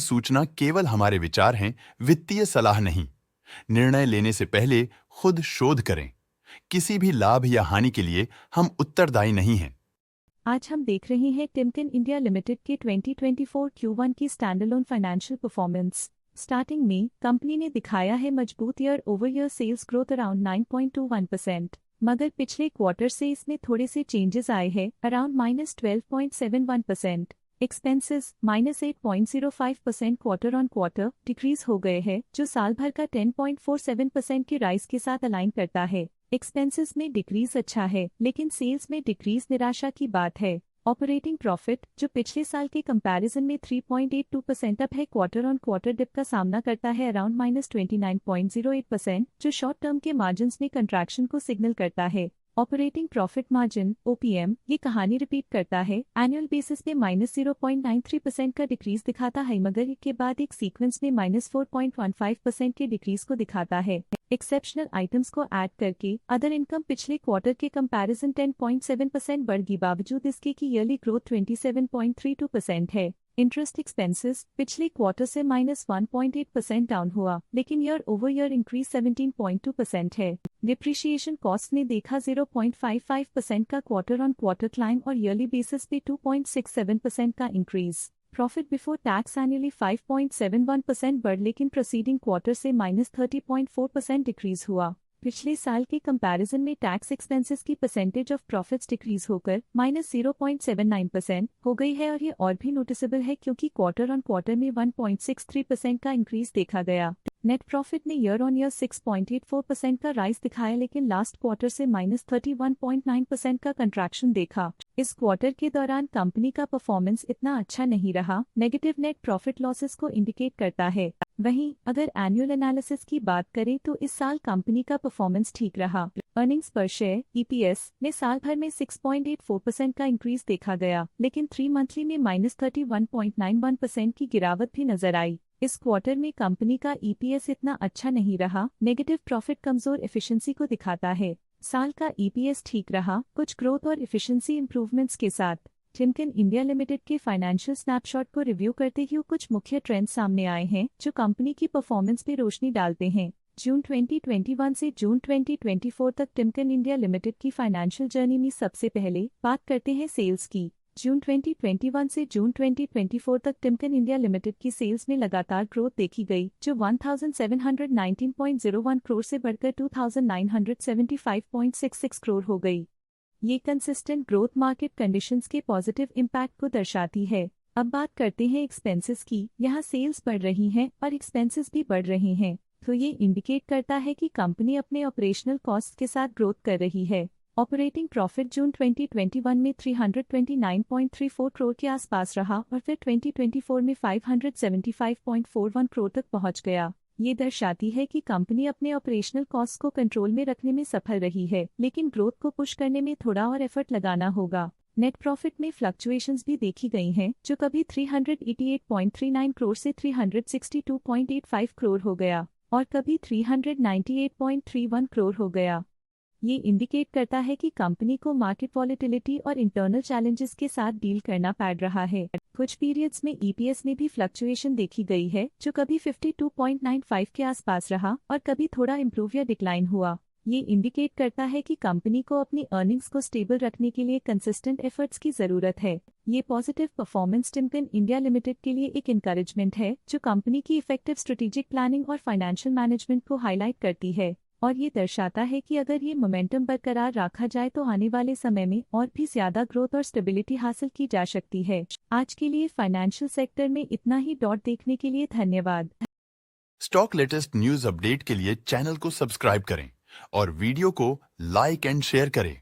सूचना केवल हमारे विचार हैं, वित्तीय सलाह नहीं। निर्णय लेने से पहले खुद शोध करें। किसी भी लाभ या हानि के लिए हम उत्तरदायी नहीं हैं। आज हम देख रहे हैं टिमकेन इंडिया लिमिटेड के 2024 Q1 की स्टैंडअलोन फाइनेंशियल परफॉर्मेंस। स्टार्टिंग में कंपनी ने दिखाया है मजबूत year over year sales growth around 9.21%, मगर पिछले क्वार्टर से इसमें थोड़े से चेंजेस आए हैं around -12.71%। Expenses -8.05% quarter on quarter decrease हो गए हैं, जो साल भर का 10.47% की राइज के साथ अलाइन करता है। एक्सपेंसेस में डिक्रीज अच्छा है, लेकिन सेल्स में डिक्रीज निराशा की बात है। ऑपरेटिंग प्रॉफिट, जो पिछले साल के कंपैरिजन में 3.82% अप है, क्वार्टर ऑन क्वार्टर डिप का सामना करता है अराउंड -29.08%, जो शॉर्ट टर्म के मार्जिन्स में कंट्रैक्शन को सिग्नल करता है। ऑपरेटिंग प्रॉफिट मार्जिन OPM ये कहानी रिपीट करता है। एनुअल बेसिस पे -0.93% का डिक्रीज दिखाता है, मगर इसके बाद एक सीक्वेंस में -4.15% के डिक्रीज को दिखाता है। एक्सेप्शनल आइटम्स को ऐड करके अदर इनकम पिछले क्वार्टर के कंपैरिजन 10.7% बढ़ गई, बावजूद इसके की ईयरली ग्रोथ 27.32% है। इंटरेस्ट एक्सपेंसेस पिछले क्वार्टर से -1.8% डाउन हुआ, लेकिन ईयर ओवर ईयर इंक्रीज 17.2% है। डिप्रिशिएशन कॉस्ट ने देखा 0.55% का क्वार्टर ऑन क्वार्टर क्लाइम और ईयरली बेसिस पे 2.67% का increase. Profit before tax annually 5.71% बढ़, लेकिन प्रोसीडिंग क्वार्टर से -30.4% डिक्रीज हुआ। पिछले साल के कंपैरिजन में टैक्स एक्सपेंसेस की परसेंटेज ऑफ प्रॉफिट्स डिक्रीज होकर -0.79% हो गई है, और ये और भी नोटिसेबल है क्योंकि क्वार्टर ऑन क्वार्टर में 1.63% का इंक्रीज देखा गया। नेट प्रॉफिट ने ईयर ऑन ईयर 6.84% का राइज दिखाया, लेकिन लास्ट क्वार्टर से -31.9% का कंट्रैक्शन देखा। इस क्वार्टर के दौरान कंपनी का परफॉर्मेंस इतना अच्छा नहीं रहा, नेगेटिव नेट प्रॉफिट लॉसेस को इंडिकेट करता है। वहीं अगर एनुअल एनालिसिस की बात करें तो इस साल कंपनी का परफॉर्मेंस ठीक रहा। अर्निंग्स पर शेयर EPS में साल भर में 6.84% का इंक्रीज देखा गया, लेकिन 3 मंथली में -31.91% की गिरावट भी नजर आई। इस क्वार्टर में कंपनी का EPS इतना अच्छा नहीं रहा, नेगेटिव प्रॉफिट कमजोर एफिशिएंसी को दिखाता है। साल का EPS ठीक रहा, कुछ ग्रोथ और एफिशिएंसी इंप्रूवमेंट्स के साथ। टिमकेन इंडिया लिमिटेड के फाइनेंशियल स्नैपशॉट को रिव्यू करते हुए कुछ मुख्य ट्रेंड्स सामने आए हैं जो कंपनी की परफॉर्मेंस पर रोशनी डालते हैं। जून 2021 से जून 2024 तक टिमकेन इंडिया लिमिटेड की फाइनेंशियल जर्नी में सबसे पहले बात करते हैं सेल्स की। जून 2021 से जून 2024 तक टिमकेन इंडिया लिमिटेड की सेल्स में लगातार ग्रोथ देखी गई, जो 1719.01 करोड़ से बढ़कर 2975.66 करोड़ हो गई। ये कंसिस्टेंट ग्रोथ मार्केट कंडीशंस के पॉजिटिव इम्पैक्ट को दर्शाती है। अब बात करते हैं एक्सपेंसेस की। यहाँ सेल्स बढ़ रही हैं और एक्सपेंसेस भी बढ़ रहे हैं, तो ये इंडिकेट करता है कि कंपनी अपने ऑपरेशनल कॉस्ट के साथ ग्रोथ कर रही है। ऑपरेटिंग प्रॉफिट जून 2021 में 329.34 करोड़ के आसपास रहा और फिर 2024 में 575.41 करोड़ तक पहुंच गया। ये दर्शाती है कि कंपनी अपने ऑपरेशनल कॉस्ट को कंट्रोल में रखने में सफल रही है, लेकिन ग्रोथ को पुश करने में थोड़ा और एफर्ट लगाना होगा। नेट प्रॉफिट में फ्लक्चुएशंस भी देखी गई हैं, जो कभी 388.39 करोड़ से 362.85 करोड़ हो गया और कभी 398.31 करोड़ हो गया। ये इंडिकेट करता है कि कंपनी को मार्केट वॉलेटिलिटी और इंटरनल चैलेंजेस के साथ डील करना पड़ रहा है। कुछ पीरियड्स में EPS में भी फ्लक्चुएशन देखी गई है, जो कभी 52.95 के आसपास रहा और कभी थोड़ा इम्प्रूव या डिक्लाइन हुआ। ये इंडिकेट करता है कि कंपनी को अपनी अर्निंग्स को स्टेबल रखने के लिए कंसिस्टेंट एफर्ट्स की जरूरत है। ये positive performance Timken India limited के लिए एक इंकरेजमेंट है, जो कंपनी की इफेक्टिव स्ट्रेटेजिक प्लानिंग और फाइनेंशियल मैनेजमेंट को हाईलाइट करती है। और ये दर्शाता है कि अगर ये मोमेंटम बरकरार रखा जाए तो आने वाले समय में और भी ज्यादा ग्रोथ और स्टेबिलिटी हासिल की जा सकती है। आज के लिए फाइनेंशियल सेक्टर में इतना ही। देखने के लिए धन्यवाद। स्टॉक लेटेस्ट न्यूज अपडेट के लिए चैनल को सब्सक्राइब करें और वीडियो को लाइक एंड शेयर करें।